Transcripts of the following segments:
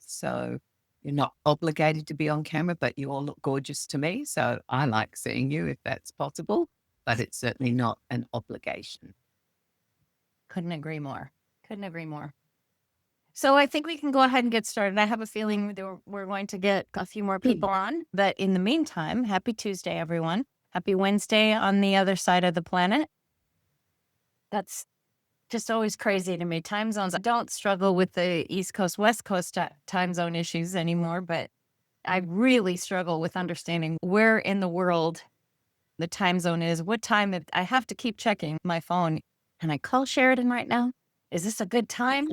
So you're not obligated to be on camera, but you all look gorgeous to me. So I like seeing you if that's possible, but it's certainly not an obligation. Couldn't agree more. Couldn't agree more. So I think we can go ahead and get started. I have a feeling that we're going to get a few more people on. But in the meantime, happy Tuesday, everyone. Happy Wednesday on the other side of the planet. That's just always crazy to me. Time zones. I don't struggle with the East Coast, West Coast time zone issues anymore, but I really struggle with understanding where in the world the time zone is, what time I have to keep checking my phone. Can I call Sheridan right now? Is this a good time?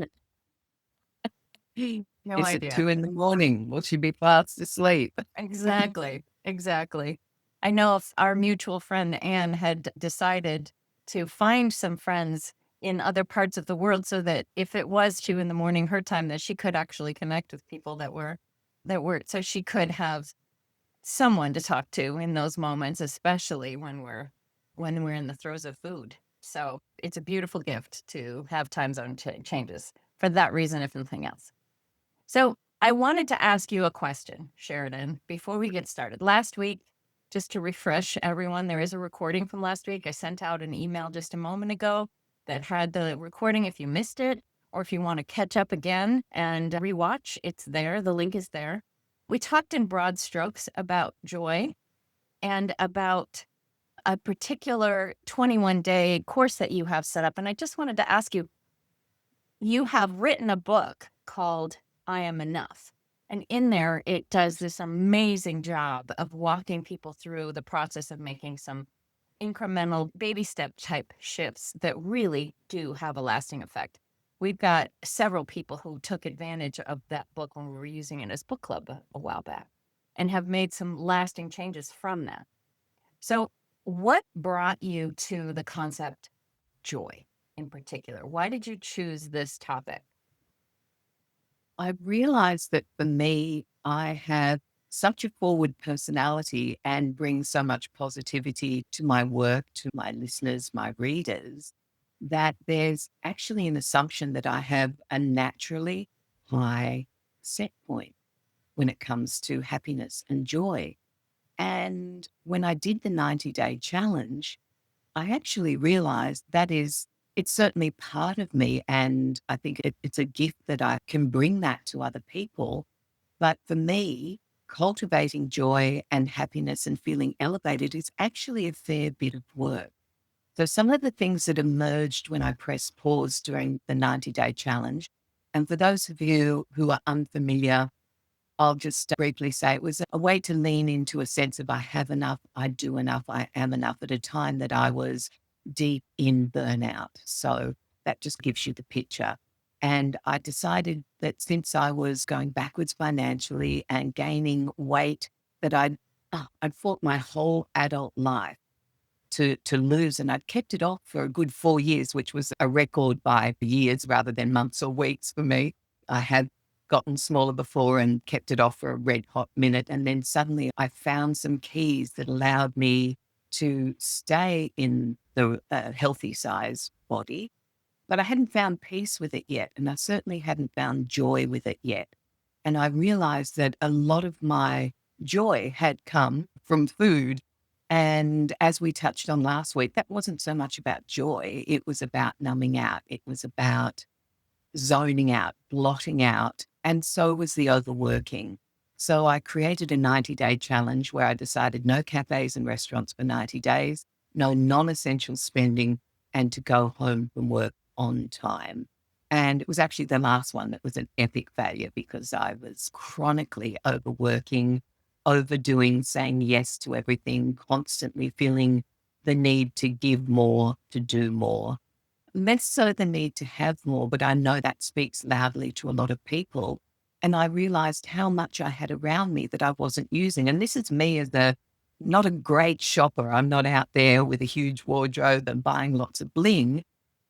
No Is it idea. 2 a.m? Will she be fast asleep? Exactly. Exactly. I know if our mutual friend Anne had decided to find some friends in other parts of the world so that if it was 2 a.m, her time, that she could actually connect with people so she could have someone to talk to in those moments, especially when we're in the throes of food. So it's a beautiful gift to have time zone changes for that reason, if nothing else. So I wanted to ask you a question, Sheridan, before we get started. Last week, just to refresh everyone, there is a recording from last week. I sent out an email just a moment ago that had the recording if you missed it, or if you want to catch up again and rewatch, it's there. The link is there. We talked in broad strokes about joy and about a particular 21-day course that you have set up. And I just wanted to ask you, you have written a book called I Am Enough. And in there, it does this amazing job of walking people through the process of making some incremental baby step type shifts that really do have a lasting effect. We've got several people who took advantage of that book when we were using it as book club a while back and have made some lasting changes from that. So, what brought you to the concept joy in particular? Why did you choose this topic? I realized that for me, I have such a forward personality and bring so much positivity to my work, to my listeners, my readers, that there's actually an assumption that I have a naturally high set point when it comes to happiness and joy. And when I did the 90-day challenge, I actually realized it's certainly part of me. And I think it's a gift that I can bring that to other people. But for me, cultivating joy and happiness and feeling elevated is actually a fair bit of work. So some of the things that emerged when I pressed pause during the 90-day challenge, and for those of you who are unfamiliar, I'll just briefly say it was a way to lean into a sense of I have enough, I do enough, I am enough at a time that I was deep in burnout. So that just gives you the picture. And I decided that since I was going backwards financially and gaining weight that I'd fought my whole adult life to lose, and I'd kept it off for a good 4 years, which was a record by years rather than months or weeks for me. I had gotten smaller before and kept it off for a red hot minute. And then suddenly I found some keys that allowed me to stay in the healthy size body, but I hadn't found peace with it yet. And I certainly hadn't found joy with it yet. And I realized that a lot of my joy had come from food. And as we touched on last week, that wasn't so much about joy. It was about numbing out. It was about zoning out, blotting out. And so was the overworking. So I created a 90-day challenge where I decided no cafes and restaurants for 90 days, no non-essential spending, and to go home from work on time. And it was actually the last one that was an epic failure because I was chronically overworking, overdoing, saying yes to everything, constantly feeling the need to give more, to do more. Less so the need to have more, but I know that speaks loudly to a lot of people. And I realized how much I had around me that I wasn't using. And this is me as not a great shopper. I'm not out there with a huge wardrobe and buying lots of bling.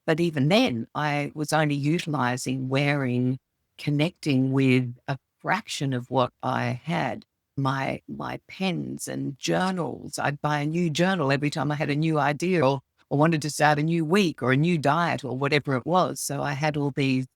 But even then, I was only utilizing, wearing, connecting with a fraction of what I had. My pens and journals. I'd buy a new journal every time I had a new idea or wanted to start a new week or a new diet or whatever it was. So I had all these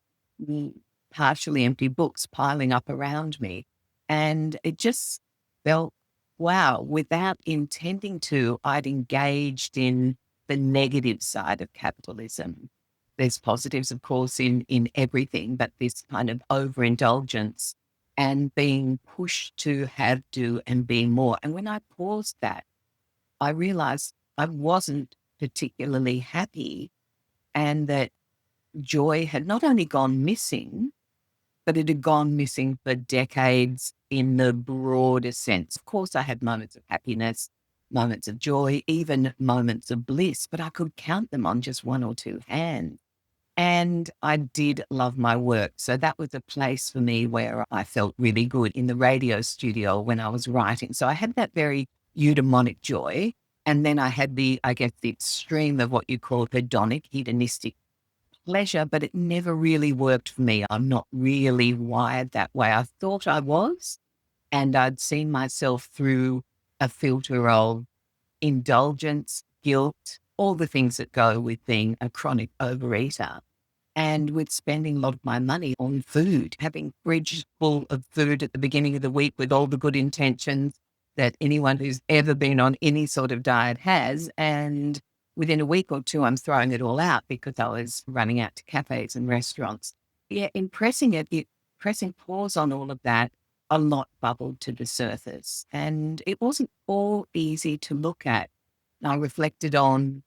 mm, partially empty books piling up around me. And it just felt, wow, without intending to, I'd engaged in the negative side of capitalism. There's positives, of course, in everything, but this kind of overindulgence and being pushed to have, do, and be more. And when I paused that, I realized I wasn't particularly happy and that joy had not only gone missing, but it had gone missing for decades in the broader sense. Of course, I had moments of happiness, moments of joy, even moments of bliss, but I could count them on just one or two hands. And I did love my work. So that was a place for me where I felt really good in the radio studio when I was writing. So I had that very eudaimonic joy. And then I had I guess, the extreme of what you call hedonic, hedonistic pleasure, but it never really worked for me. I'm not really wired that way. I thought I was, and I'd seen myself through a filter of indulgence, guilt, all the things that go with being a chronic overeater. And with spending a lot of my money on food, having fridge full of food at the beginning of the week with all the good intentions that anyone who's ever been on any sort of diet has. And within a week or two, I'm throwing it all out because I was running out to cafes and restaurants. Yeah, in pressing pause on all of that, a lot bubbled to the surface. And it wasn't all easy to look at. I reflected on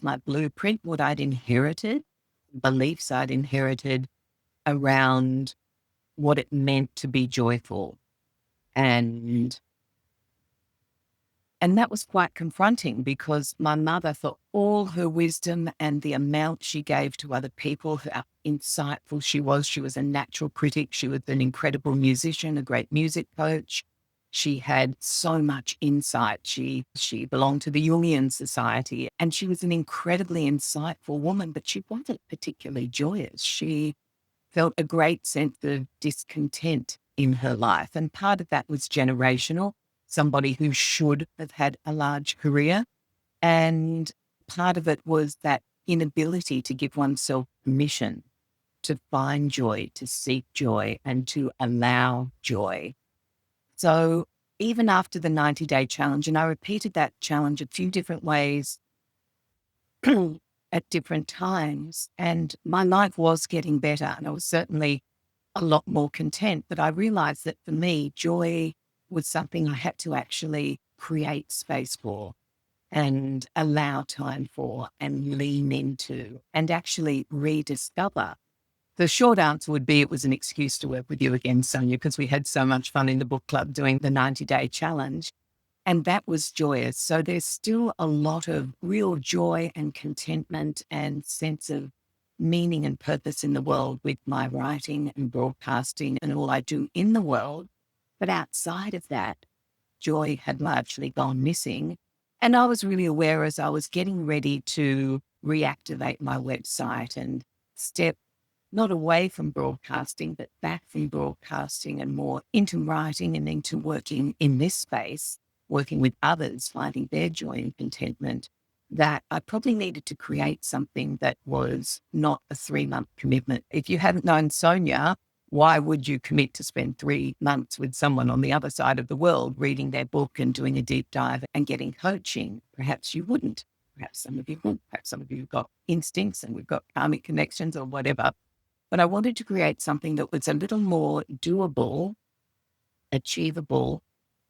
my blueprint, what I'd inherited, beliefs I'd inherited around what it meant to be joyful. And and that was quite confronting because my mother, for all her wisdom and the amount she gave to other people, how insightful she was a natural critic. She was an incredible musician, a great music coach. She had so much insight. She belonged to the Jungian Society and she was an incredibly insightful woman, but she wasn't particularly joyous. She felt a great sense of discontent in her life. And part of that was generational, somebody who should have had a large career. And part of it was that inability to give oneself permission to find joy, to seek joy, and to allow joy. So even after the 90-day challenge, and I repeated that challenge a few different ways at different times, and my life was getting better. And I was certainly a lot more content. But I realized that for me, joy was something I had to actually create space for and allow time for and lean into and actually rediscover. The short answer would be it was an excuse to work with you again, Sonja, because we had so much fun in the book club doing the 90-day challenge. And that was joyous. So there's still a lot of real joy and contentment and sense of meaning and purpose in the world with my writing and broadcasting and all I do in the world. But outside of that, joy had largely gone missing. And I was really aware as I was getting ready to reactivate my website and step not away from broadcasting, but back from broadcasting and more into writing and into working in this space, working with others, finding their joy and contentment, that I probably needed to create something that was not a 3-month commitment. If you hadn't known Sonja, why would you commit to spend 3 months with someone on the other side of the world, reading their book and doing a deep dive and getting coaching? Perhaps you wouldn't. Perhaps some of you would. Perhaps some of you have got instincts and we've got karmic connections or whatever. But I wanted to create something that was a little more doable, achievable,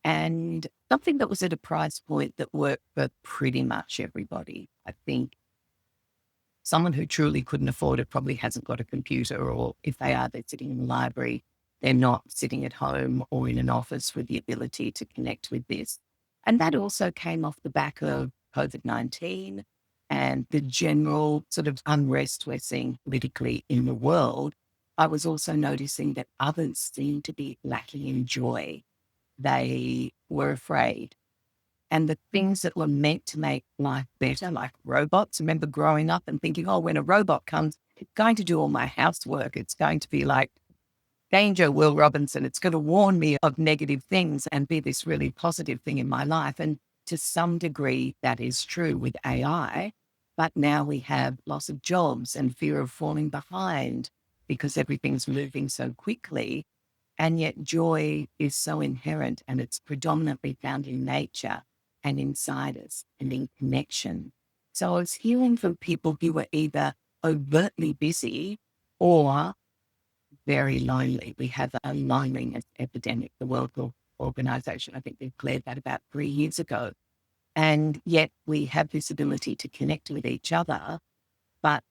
and something that was at a price point that worked for pretty much everybody. I think someone who truly couldn't afford it probably hasn't got a computer, or if they are, they're sitting in the library. They're not sitting at home or in an office with the ability to connect with this. And that also came off the back of COVID-19 and the general sort of unrest we're seeing politically in the world. I was also noticing that others seemed to be lacking in joy. They were afraid. And the things that were meant to make life better, like robots. I remember growing up and thinking, oh, when a robot comes, it's going to do all my housework. It's going to be like danger, Will Robinson. It's going to warn me of negative things and be this really positive thing in my life. And to some degree, that is true with AI. But now we have loss of jobs and fear of falling behind, because everything's moving so quickly. And yet joy is so inherent and it's predominantly found in nature and inside us and in connection. So I was hearing from people who were either overtly busy or very lonely. We have a loneliness epidemic. The World Health Organization, I think, declared that about 3 years ago. And yet we have this ability to connect with each other, but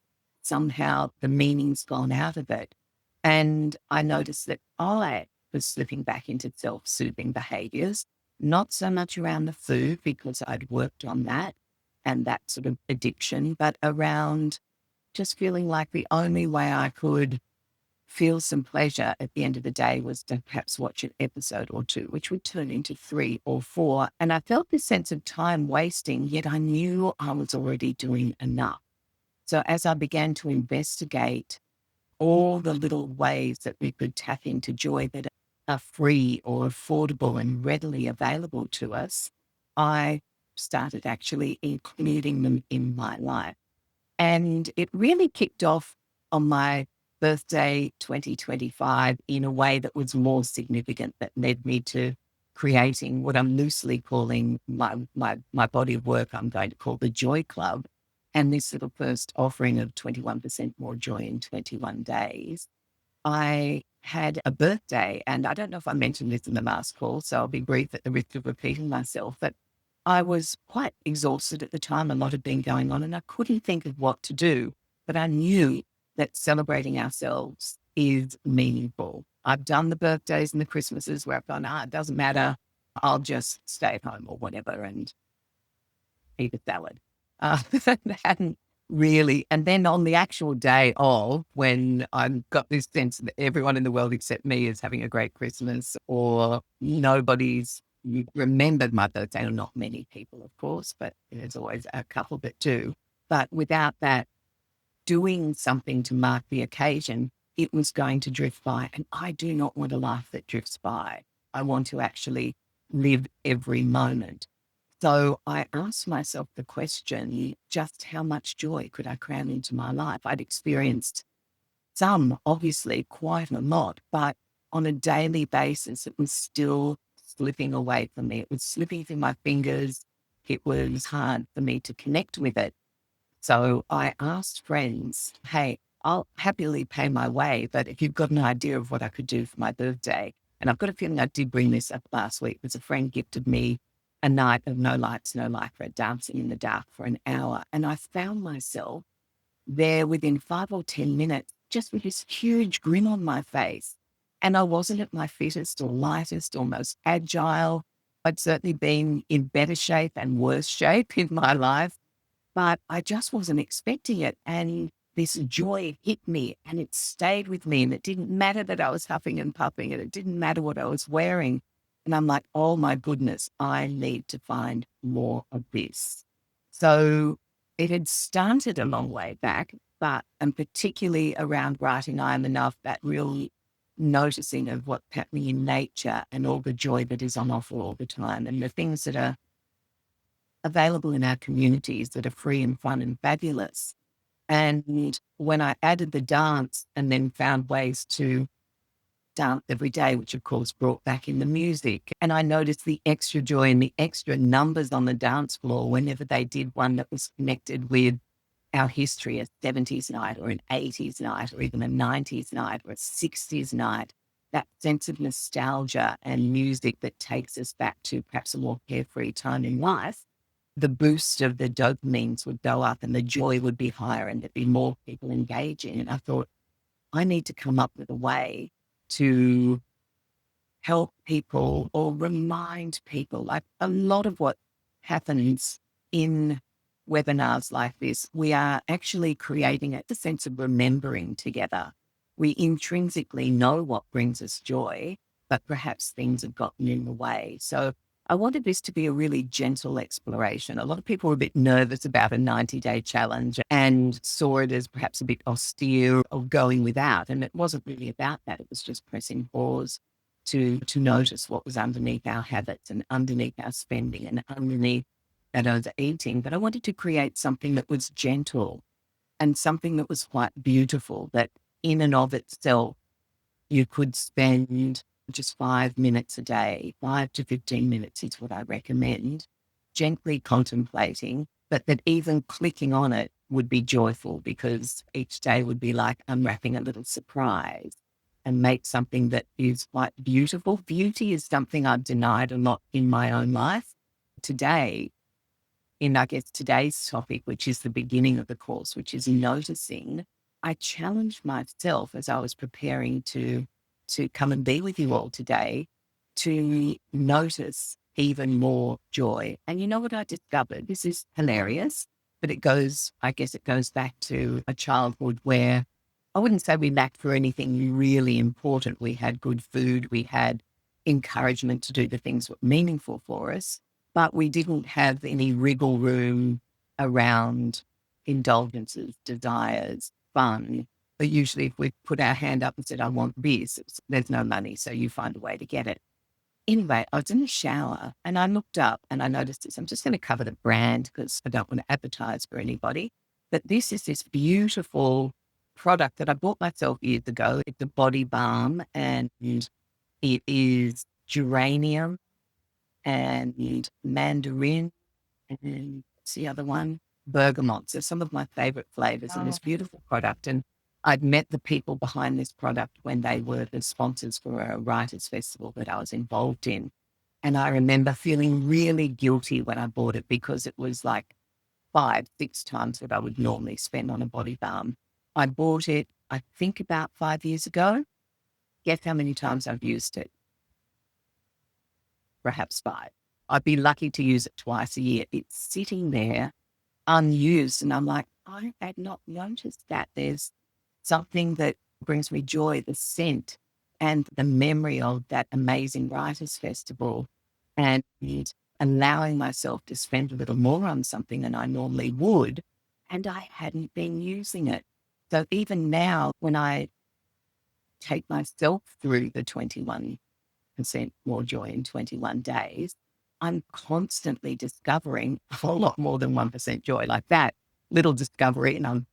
somehow the meaning's gone out of it. And I noticed that I was slipping back into self-soothing behaviors, not so much around the food because I'd worked on that and that sort of addiction, but around just feeling like the only way I could feel some pleasure at the end of the day was to perhaps watch an episode or two, which would turn into 3 or 4. And I felt this sense of time wasting, yet I knew I was already doing enough. So as I began to investigate all the little ways that we could tap into joy that are free or affordable and readily available to us, I started actually including them in my life. And it really kicked off on my birthday 2025 in a way that was more significant, that led me to creating what I'm loosely calling my body of work I'm going to call the Joy Club. And this little first offering of 21% more joy in 21 days. I had a birthday, and I don't know if I mentioned this in the last call, so I'll be brief at the risk of repeating myself, but I was quite exhausted at the time. A lot had been going on, and I couldn't think of what to do. But I knew that celebrating ourselves is meaningful. I've done the birthdays and the Christmases where I've gone, it doesn't matter. I'll just stay at home or whatever and eat a salad. Hadn't really. And then on the actual day of, when I've got this sense that everyone in the world except me is having a great Christmas, or nobody's remembered my birthday, or not many people, of course, but there's always a couple that do. But without that doing something to mark the occasion, it was going to drift by. And I do not want a life that drifts by. I want to actually live every moment. So I asked myself the question, just how much joy could I cram into my life? I'd experienced some, obviously, quite a lot, but on a daily basis, it was still slipping away from me. It was slipping through my fingers. It was hard for me to connect with it. So I asked friends, hey, I'll happily pay my way, but if you've got an idea of what I could do for my birthday, and I've got a feeling I did bring this up last week, because a friend gifted me a night of no lights, no lycra, dancing in the dark for an hour. And I found myself there within 5 or 10 minutes, just with this huge grin on my face. And I wasn't at my fittest or lightest or most agile. I'd certainly been in better shape and worse shape in my life, but I just wasn't expecting it. And this joy hit me and it stayed with me. And it didn't matter that I was huffing and puffing, and it didn't matter what I was wearing. And I'm like, oh my goodness, I need to find more of this. So it had started a long way back, but, and particularly around writing I Am Enough, that real noticing of what's happening in nature and all the joy that is on offer all the time, and the things that are available in our communities that are free and fun and fabulous. And when I added the dance and then found ways to dance every day, which of course brought back in the music, and I noticed the extra joy and the extra numbers on the dance floor whenever they did one that was connected with our history, a 70s night or an 80s night or even a 90s night or a 60s night, that sense of nostalgia and music that takes us back to perhaps a more carefree time in life, the boost of the dopamines would go up and the joy would be higher and there'd be more people engaging. And I thought, I need to come up with a way to help people or remind people. Like a lot of what happens in webinars like this, we are actually creating a sense of remembering together. We intrinsically know what brings us joy, but perhaps things have gotten in the way. So I wanted this to be a really gentle exploration. A lot of people were a bit nervous about a 90-day challenge and saw it as perhaps a bit austere or going without. And it wasn't really about that. It was just pressing pause to notice what was underneath our habits and underneath our spending and underneath that overeating. But I wanted to create something that was gentle and something that was quite beautiful, that in and of itself, you could spend just 5 minutes a day, 5 to 15 minutes is what I recommend, gently contemplating, but that even clicking on it would be joyful because each day would be like unwrapping a little surprise and make something that is quite beautiful. Beauty is something I've denied a lot in my own life. Today, in, I guess, today's topic, which is the beginning of the course, which is noticing, I challenged myself as I was preparing to come and be with you all today to notice even more joy. And you know what I discovered? This is hilarious, but I guess it goes back to a childhood where I wouldn't say we lacked for anything really important. We had good food, we had encouragement to do the things that were meaningful for us, but we didn't have any wriggle room around indulgences, desires, fun. But usually if we put our hand up and said, I want this, there's no money, so you find a way to get it. Anyway, I was in the shower and I looked up and I noticed this. I'm just going to cover the brand because I don't want to advertise for anybody. But this is this beautiful product that I bought myself years ago. It's a body balm and it is geranium and mandarin and what's the other one? Bergamot. So some of my favorite flavors in this beautiful product. And I'd met the people behind this product when they were the sponsors for a writers festival that I was involved in. And I remember feeling really guilty when I bought it because it was like 5, 6 times what I would normally spend on a body balm. I bought it, I think about 5 years ago. Guess how many times I've used it? Perhaps 5. I'd be lucky to use it twice a year. It's sitting there unused. And I'm like, I had not noticed that. There's something that brings me joy, the scent and the memory of that amazing writers festival and allowing myself to spend a little more on something than I normally would. And I hadn't been using it. So even now, when I take myself through the 21% more joy in 21 days, I'm constantly discovering a whole lot more than 1% joy, like that little discovery. And I'm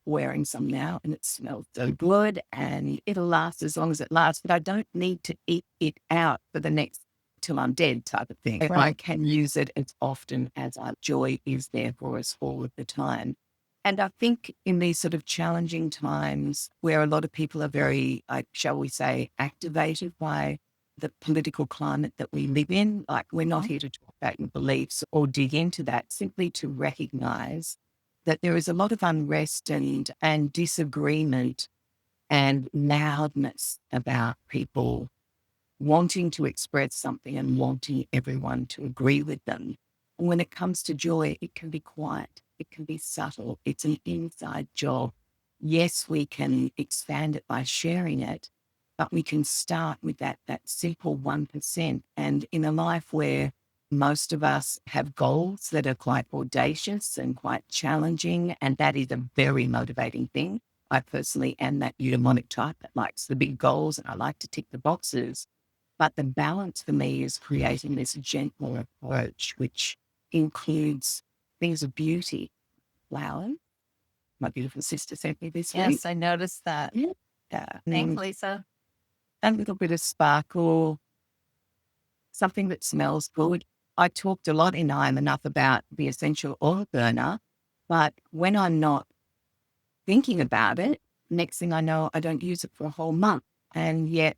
wearing some now and it smells so good and it'll last as long as it lasts, but I don't need to eat it out for the next till I'm dead type of thing. I can use it as often as our joy is there for us all of the time. And I think in these sort of challenging times where a lot of people are very, shall we say, activated by the political climate that we live in, like we're not here to talk about your beliefs or dig into that, simply to recognize that there is a lot of unrest and disagreement and loudness about people wanting to express something and wanting everyone to agree with them. And when it comes to joy, it can be quiet, it can be subtle, it's an inside job. Yes, we can expand it by sharing it, but we can start with that simple 1%. And in a life where most of us have goals that are quite audacious and quite challenging, and that is a very motivating thing. I personally am that eudaimonic type that likes the big goals and I like to tick the boxes. But the balance for me is creating this gentler approach, which includes things of beauty, flowers. My beautiful sister sent me this week. Yes, I noticed that. Yeah. Thanks, Lisa. A little bit of sparkle, something that smells good. I talked a lot in I'm Enough about the essential oil burner, but when I'm not thinking about it, next thing I know, I don't use it for a whole month. And yet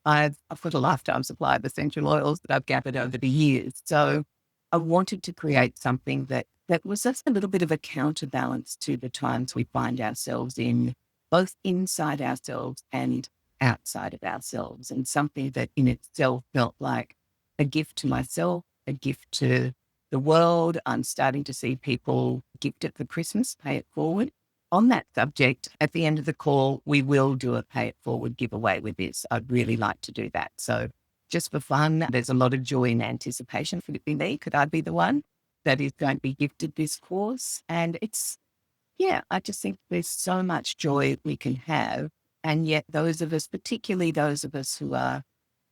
I've got a lifetime supply of essential oils that I've gathered over the years. So I wanted to create something that was just a little bit of a counterbalance to the times we find ourselves in, both inside ourselves and outside of ourselves, and something that in itself felt like a gift to myself, a gift to the world. I'm starting to see people gift it for Christmas, pay it forward. On that subject, at the end of the call, we will do a pay it forward giveaway with this. I'd really like to do that. So just for fun, there's a lot of joy and anticipation. Could it be me? Could I be the one that is going to be gifted this course? And I just think there's so much joy we can have. And yet those of us, particularly those of us who are,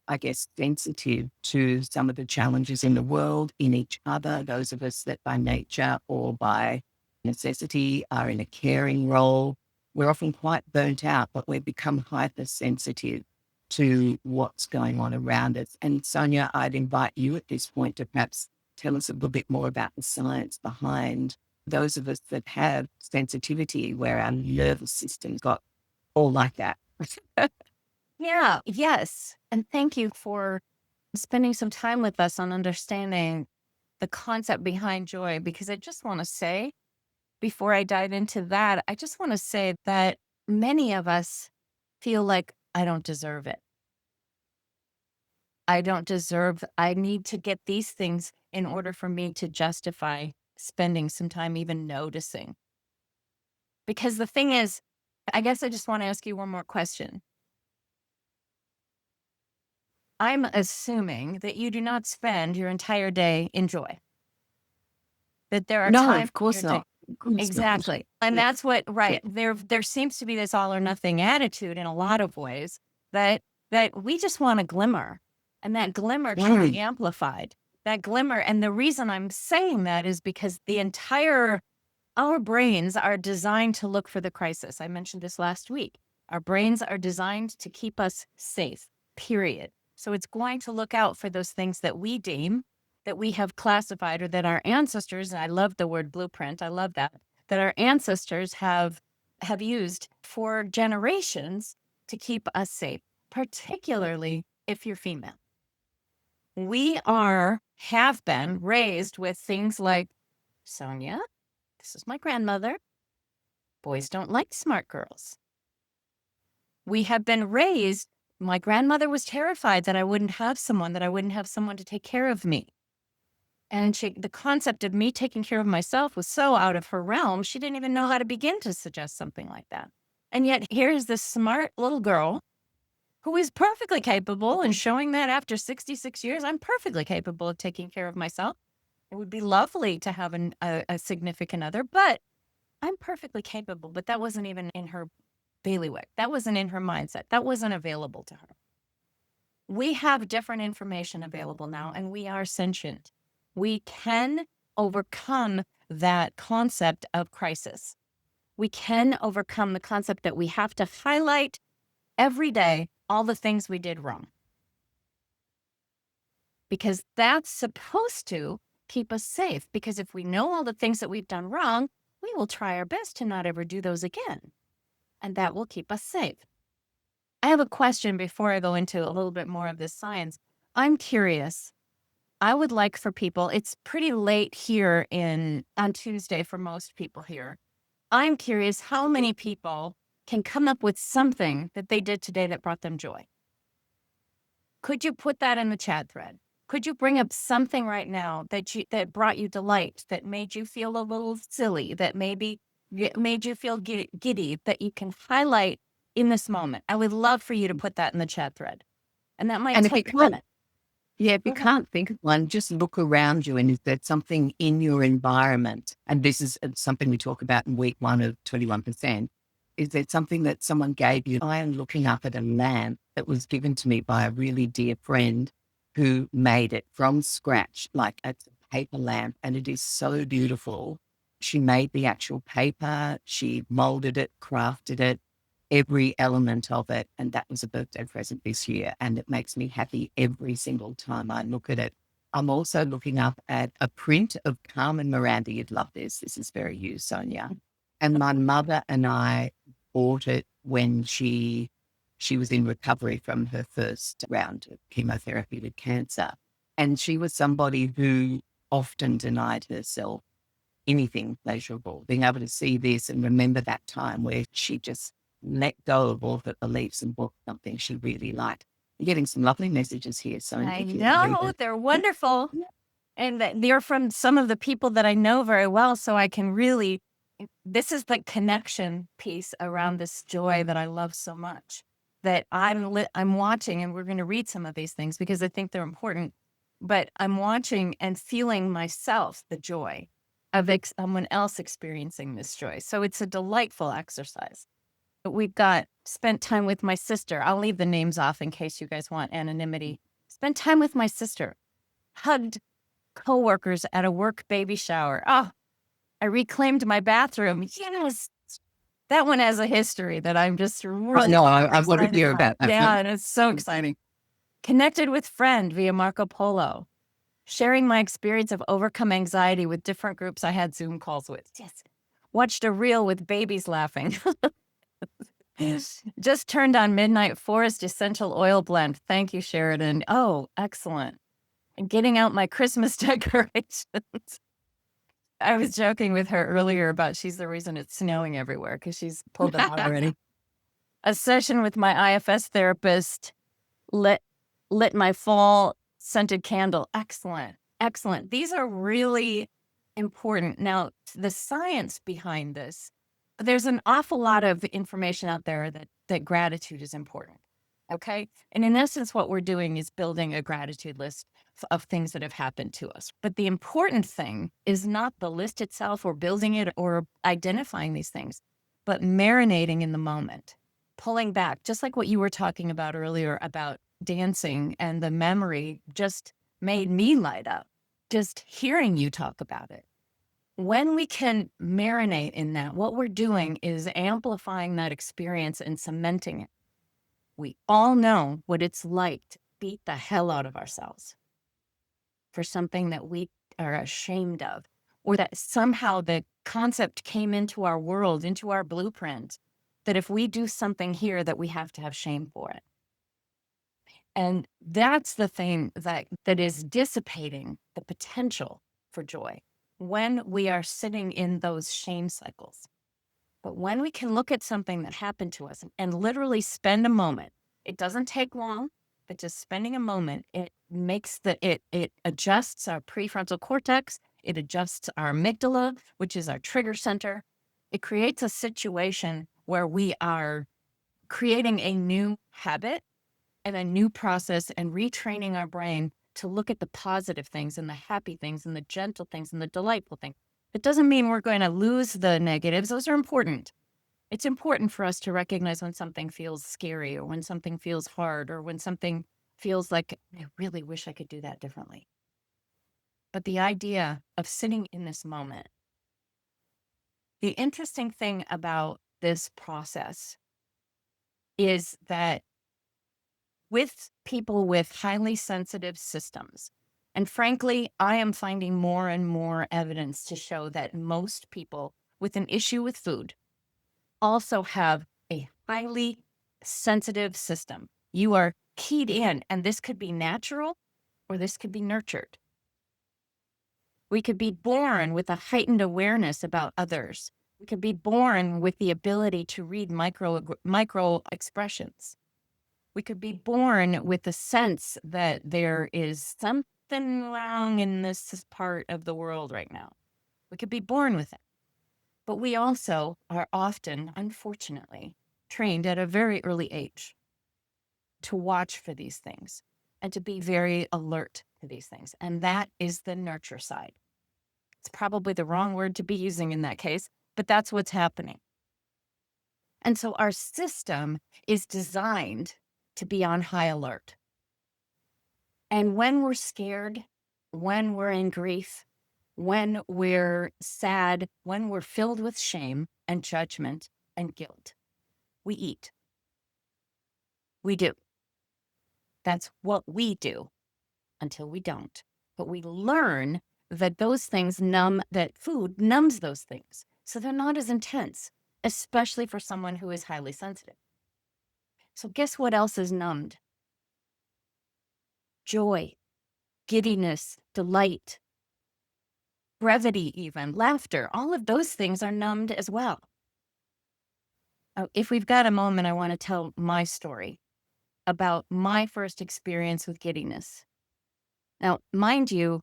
I guess, sensitive to some of the challenges in the world, in each other, those of us that by nature or by necessity are in a caring role, we're often quite burnt out, but we've become hypersensitive to what's going on around us. And Sonja, I'd invite you at this point to perhaps tell us a little bit more about the science behind those of us that have sensitivity, where our nervous system's got all like that. Yeah, yes. And thank you for spending some time with us on understanding the concept behind joy, because I just want to say, before I dive into that, I just want to say that many of us feel like I don't deserve it. I need to get these things in order for me to justify spending some time even noticing. Because the thing is, I guess I just want to ask you one more question. I'm assuming that you do not spend your entire day in joy, that there are No, times of in course your day. not. Of course not. Exactly. And Yeah. that's what, Yeah. right. There seems to be this all or nothing attitude in a lot of ways, that we just want a glimmer, and that glimmer can be Mm. amplified. That glimmer. And the reason I'm saying that is because our brains are designed to look for the crisis. I mentioned this last week. Our brains are designed to keep us safe, period. So it's going to look out for those things that we deem, that we have classified, or that our ancestors, and I love the word blueprint, I love that our ancestors have used for generations to keep us safe, particularly if you're female. We have been raised with things like, Sonja, this is my grandmother. Boys don't like smart girls. We have been raised, my grandmother was terrified that I wouldn't have someone to take care of me. And the concept of me taking care of myself was so out of her realm, she didn't even know how to begin to suggest something like that. And yet here's this smart little girl who is perfectly capable, and showing that after 66 years, I'm perfectly capable of taking care of myself. It would be lovely to have a significant other, but I'm perfectly capable. But that wasn't even in her bailiwick. That wasn't in her mindset. That wasn't available to her. We have different information available now, and we are sentient. We can overcome that concept of crisis. We can overcome the concept that we have to highlight every day all the things we did wrong, because that's supposed to keep us safe. Because if we know all the things that we've done wrong, we will try our best to not ever do those again. And that will keep us safe. I have a question before I go into a little bit more of this science. I'm curious. I would like for people, it's pretty late here on Tuesday for most people here. I'm curious how many people can come up with something that they did today that brought them joy. Could you put that in the chat thread? Could you bring up something right now that brought you delight, that made you feel a little silly, that maybe made you feel giddy, that you can highlight in this moment? I would love for you to put that in the chat thread. And that might And if you take a can't, minute. yeah, if Go you ahead. can't think of one, just look around you. And is there something in your environment? And this is something we talk about in week 1 of 21%. Is there something that someone gave you? I am looking up at a lamp that was given to me by a really dear friend who made it from scratch, like it's a paper lamp, and it is so beautiful. She made the actual paper, she molded it, crafted it, every element of it. And that was a birthday present this year. And it makes me happy every single time I look at it. I'm also looking up at a print of Carmen Miranda. You'd love this. This is very you, Sonia. And my mother and I bought it when she was in recovery from her first round of chemotherapy with cancer. And she was somebody who often denied herself anything pleasurable. Being able to see this and remember that time where she just let go of all her beliefs and bought something she really liked. I'm getting some lovely messages here, Sonia, I if you want to read know, it. they're wonderful. And they're from some of the people that I know very well. So I can really, this is the connection piece around this joy that I love so much, that I'm watching, and we're going to read some of these things because I think they're important. But I'm watching and feeling myself the joy of someone else experiencing this joy. So it's a delightful exercise. We've got spent time with my sister. I'll leave the names off in case you guys want anonymity. Spent time with my sister. Hugged coworkers at a work baby shower. Oh, I reclaimed my bathroom. Yes. That one has a history that I'm just Oh, really no, I want to excited hear about. about that Yeah, one. and it's so exciting. Connected with friend via Marco Polo. Sharing my experience of overcome anxiety with different groups I had Zoom calls with. Yes. Watched a reel with babies laughing. Just turned on Midnight Forest Essential Oil Blend. Thank you, Sheridan. Oh, excellent. And getting out my Christmas decorations. I was joking with her earlier about she's the reason it's snowing everywhere because she's pulled them out already. A session with my IFS therapist lit my fall scented candle. Excellent. Excellent. These are really important. Now, the science behind this, there's an awful lot of information out there that gratitude is important. Okay. And in essence, what we're doing is building a gratitude list of things that have happened to us. But the important thing is not the list itself or building it or identifying these things, but marinating in the moment, pulling back, just like what you were talking about earlier about dancing, and the memory just made me light up just hearing you talk about it. When we can marinate in that, what we're doing is amplifying that experience and cementing it. We all know what it's like to beat the hell out of ourselves for something that we are ashamed of, or that somehow the concept came into our world, into our blueprint, that if we do something here, that we have to have shame for it. And that's the thing that is dissipating the potential for joy when we are sitting in those shame cycles. But when we can look at something that happened to us and literally spend a moment, it doesn't take long, but just spending a moment, it makes it adjusts our prefrontal cortex, it adjusts our amygdala, which is our trigger center. It creates a situation where we are creating a new habit and a new process and retraining our brain to look at the positive things and the happy things and the gentle things and the delightful things. It doesn't mean we're going to lose the negatives. Those are important. It's important for us to recognize when something feels scary or when something feels hard or when something feels like, I really wish I could do that differently. But the idea of sitting in this moment, the interesting thing about this process is that with people with highly sensitive systems. And frankly, I am finding more and more evidence to show that most people with an issue with food also have a highly sensitive system. You are keyed in, and this could be natural or this could be nurtured. We could be born with a heightened awareness about others. We could be born with the ability to read micro expressions. We could be born with the sense that there is something wrong in this part of the world right now. We could be born with it. But we also are often, unfortunately, trained at a very early age to watch for these things and to be very alert to these things. And that is the nurture side. It's probably the wrong word to be using in that case, but that's what's happening. And so our system is designed to be on high alert. And when we're scared, when we're in grief, when we're sad, when we're filled with shame and judgment and guilt, we eat. We do. That's what we do until we don't. But we learn that those things that food numbs those things. So they're not as intense, especially for someone who is highly sensitive. So guess what else is numbed? Joy, giddiness, delight, brevity, even laughter. All of those things are numbed as well. If we've got a moment, I want to tell my story about my first experience with giddiness. Now, mind you,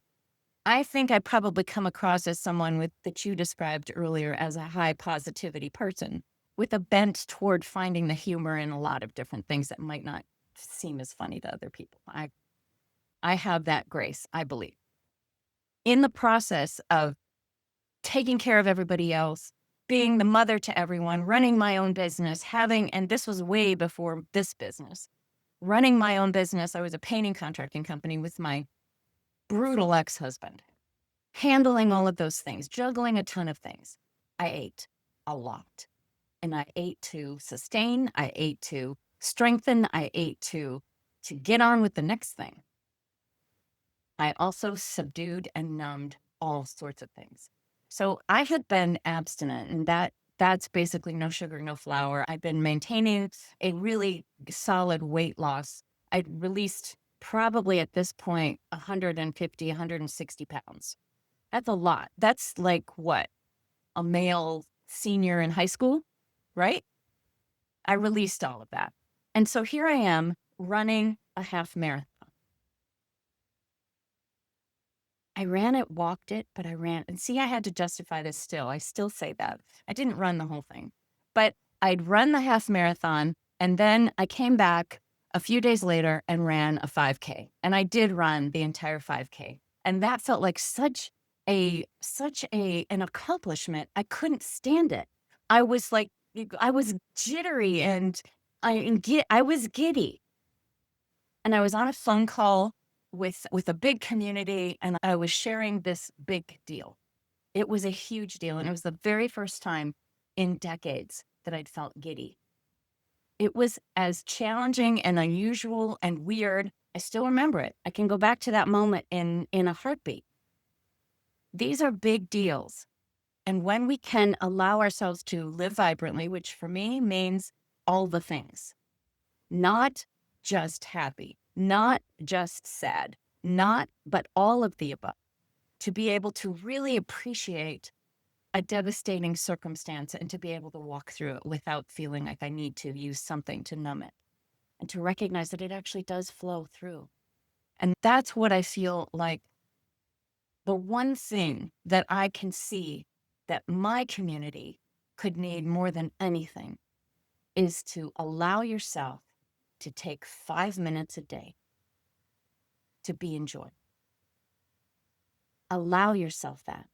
I think I probably come across as someone that you described earlier as a high positivity person with a bent toward finding the humor in a lot of different things that might not seem as funny to other people. I have that grace, I believe. In the process of taking care of everybody else, being the mother to everyone, running my own business, and this was way before this business, running my own business. I was a painting contracting company with my brutal ex-husband, handling all of those things, juggling a ton of things. I ate a lot. And I ate to sustain, I ate to strengthen, I ate to get on with the next thing. I also subdued and numbed all sorts of things. So I had been abstinent, and that's basically no sugar, no flour. I'd been maintaining a really solid weight loss. I'd released probably at this point 150, 160 pounds. That's a lot. That's like what? A male senior in high school, right? I released all of that. And so here I am running a half marathon. I ran it, walked it, but I ran. And see, I had to justify this still. I still say that. I didn't run the whole thing, but I'd run the half marathon. And then I came back a few days later and ran a 5K. And I did run the entire 5K. And that felt like an accomplishment. I couldn't stand it. I was like, I was jittery and I was giddy. And I was on a phone call with a big community, and I was sharing this big deal. It was a huge deal, and it was the very first time in decades that I'd felt giddy. It was as challenging and unusual and weird. I still remember it. I can go back to that moment in a heartbeat. These are big deals. And when we can allow ourselves to live vibrantly, which for me means all the things, not just happy, not just sad, but all of the above, to be able to really appreciate a devastating circumstance and to be able to walk through it without feeling like I need to use something to numb it, and to recognize that it actually does flow through. And that's what I feel like the one thing that I can see that my community could need more than anything is to allow yourself to take 5 minutes a day to be in joy. Allow yourself that,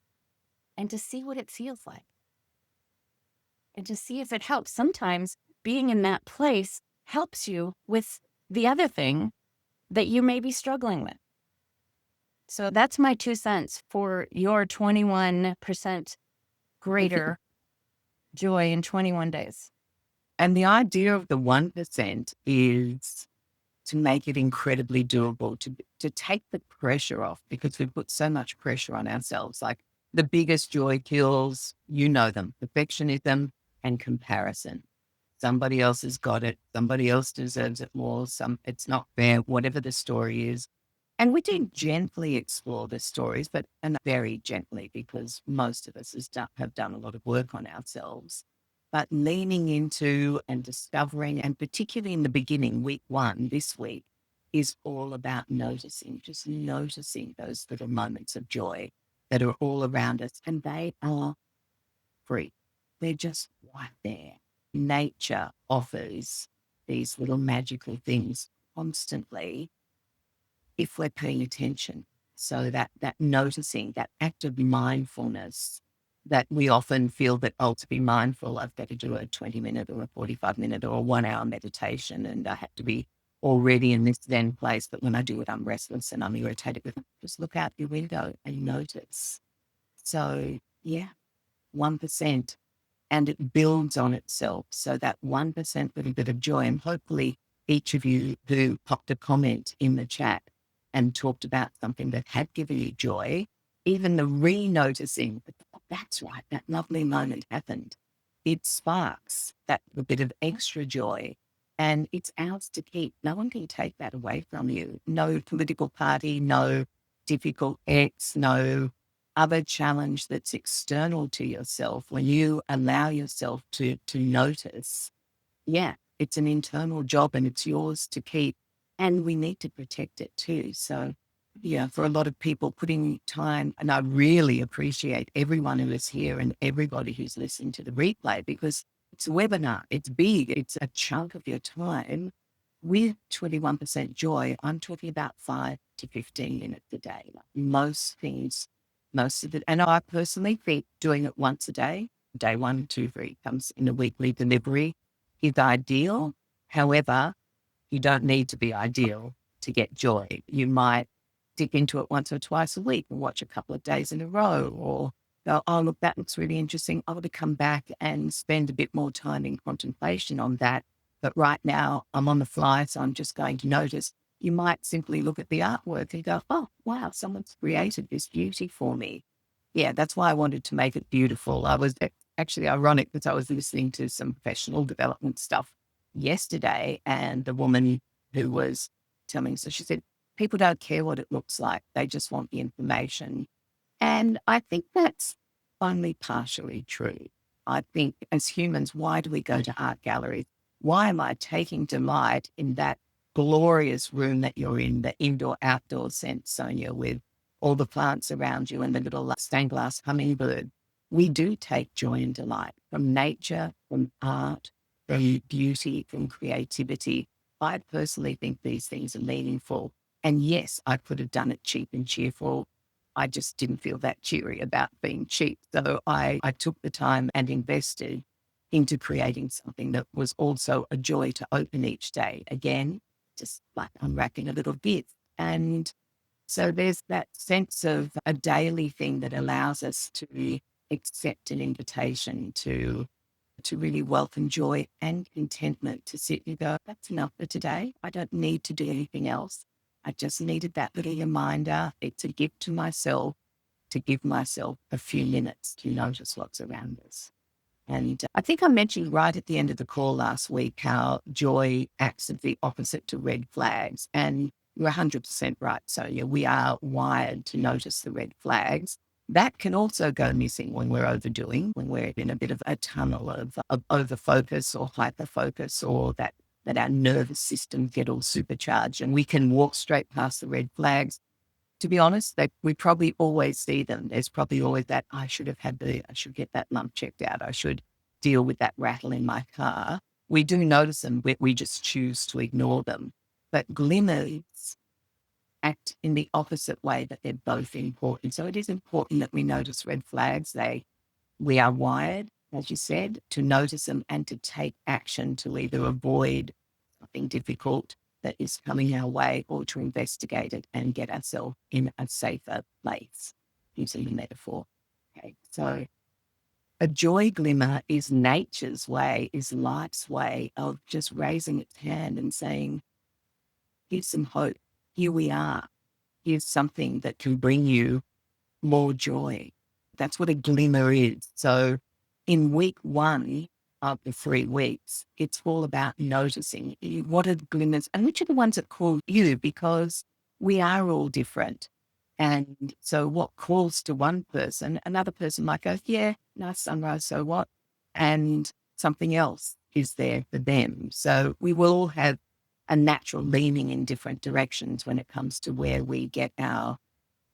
and to see what it feels like, and to see if it helps. Sometimes being in that place helps you with the other thing that you may be struggling with. So that's my 2 cents for your 21% greater joy in 21 days. And the idea of the 1% is to make it incredibly doable, to take the pressure off, because we put so much pressure on ourselves. Like the biggest joy kills, you know them, perfectionism and comparison. Somebody else has got it. Somebody else deserves it more. It's not fair, whatever the story is. And we do gently explore the stories, but and very gently, because most of us have done a lot of work on ourselves. But leaning into and discovering, and particularly in the beginning, week one, this week, is all about noticing, just noticing those little moments of joy that are all around us. And they are free. They're just right there. Nature offers these little magical things constantly if we're paying attention. So that noticing, that act of mindfulness, that we often feel that, oh, to be mindful, I've got to do a 20-minute or a 45-minute or a 1-hour meditation, and I have to be already in this Zen place. But when I do it, I'm restless and I'm irritated with it. Just look out your window and notice. So yeah, 1%. And it builds on itself. So that 1% little bit of joy, and hopefully each of you who popped a comment in the chat and talked about something that had given you joy, even the re-noticing, that's right, that lovely moment happened. It sparks that a bit of extra joy, and it's ours to keep. No one can take that away from you. No political party, no difficult ex, no other challenge that's external to yourself. When you allow yourself to notice, yeah, it's an internal job and it's yours to keep. And we need to protect it too. So yeah, for a lot of people putting time, and I really appreciate everyone who is here and everybody who's listening to the replay, because it's a webinar, it's big, it's a chunk of your time. With 21% joy, I'm talking about 5 to 15 minutes a day. Like most things, most of it. And I personally think doing it once a day, day 1, 2, 3 comes in a weekly delivery, is ideal. However, you don't need to be ideal to get joy. You might dip into it once or twice a week and watch a couple of days in a row, or go, oh, look, that looks really interesting. I want to come back and spend a bit more time in contemplation on that. But right now I'm on the fly, so I'm just going to notice. You might simply look at the artwork and go, oh, wow, someone's created this beauty for me. Yeah, that's why I wanted to make it beautiful. I was actually ironic because I was listening to some professional development stuff yesterday, and the woman who was telling me, so she said, people don't care what it looks like. They just want the information. And I think that's only partially true. I think as humans, why do we go to art galleries? Why am I taking delight in that glorious room that you're in, the indoor outdoor sense, Sonja, with all the plants around you and the little stained glass hummingbird? We do take joy and delight from nature, from art, from beauty, from creativity. I personally think these things are meaningful. And yes, I could have done it cheap and cheerful. I just didn't feel that cheery about being cheap. So I took the time and invested into creating something that was also a joy to open each day. Again, just like unwrapping a little gift. And so there's that sense of a daily thing that allows us to accept an invitation to really welcome joy and contentment, to sit and go, that's enough for today. I don't need to do anything else. I just needed that little reminder. It's a gift to myself, to give myself a few minutes to notice what's around us. And I think I mentioned right at the end of the call last week how joy acts as the opposite to red flags. And you're 100% right. So yeah, we are wired to notice the red flags. That can also go missing when we're overdoing, when we're in a bit of a tunnel of over focus or hyper focus, or that our nervous system get all supercharged and we can walk straight past the red flags. To be honest, we probably always see them. There's probably always that, I should get that lump checked out. I should deal with that rattle in my car. We do notice them, we just choose to ignore them. But glimmers act in the opposite way, that they're both important. So it is important that we notice red flags. We are wired, as you said, to notice them and to take action to either avoid something difficult that is coming our way or to investigate it and get ourselves in a safer place, using the metaphor. Okay, so a joy glimmer is nature's way, is life's way of just raising its hand and saying, here's some hope. Here we are. Here's something that can bring you more joy. That's what a glimmer is. So in week 1 of the 3 weeks, it's all about noticing what are the glimmers and which are the ones that call you, because we are all different. And so what calls to one person, another person might go, yeah, nice sunrise, so what? And something else is there for them. So we will all have a natural leaning in different directions when it comes to where we get our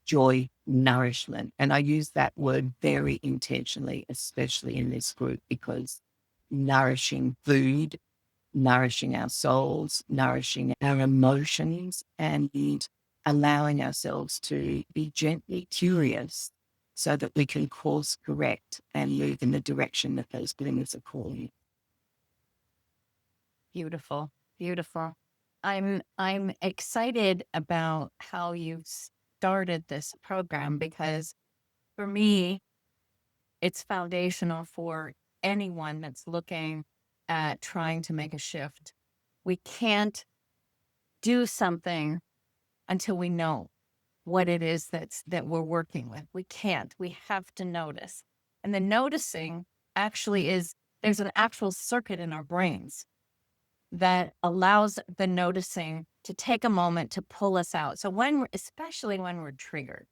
joy nourishment. And I use that word very intentionally, especially in this group, because nourishing food, nourishing our souls, nourishing our emotions, and allowing ourselves to be gently curious so that we can course correct and move in the direction that those glimmers are calling. Beautiful. Beautiful. I'm excited about how you started this program, because for me, it's foundational for anyone that's looking at trying to make a shift. We can't do something until we know what it is that we're working with. We can't. We have to notice. And the noticing actually is, there's an actual circuit in our brains that allows the noticing to take a moment to pull us out. So especially when we're triggered,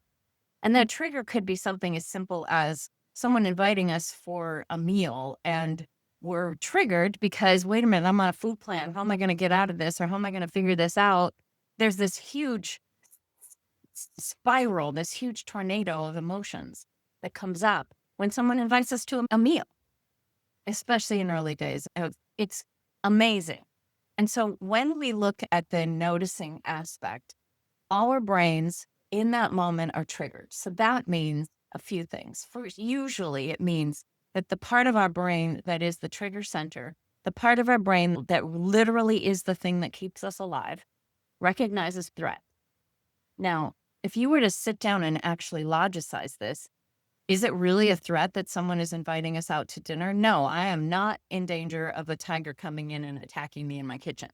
and that trigger could be something as simple as someone inviting us for a meal, and we're triggered because, wait a minute, I'm on a food plan. How am I going to get out of this? Or how am I going to figure this out? There's this huge spiral, this huge tornado of emotions that comes up when someone invites us to a meal, especially in early days. It's amazing. And so when we look at the noticing aspect, our brains in that moment are triggered. So that means a few things. First, usually it means that the part of our brain that is the trigger center, the part of our brain that literally is the thing that keeps us alive, recognizes threat. Now, if you were to sit down and actually logicize this, Is it really a threat that someone is inviting us out to dinner? No, I am not in danger of a tiger coming in and attacking me in my kitchen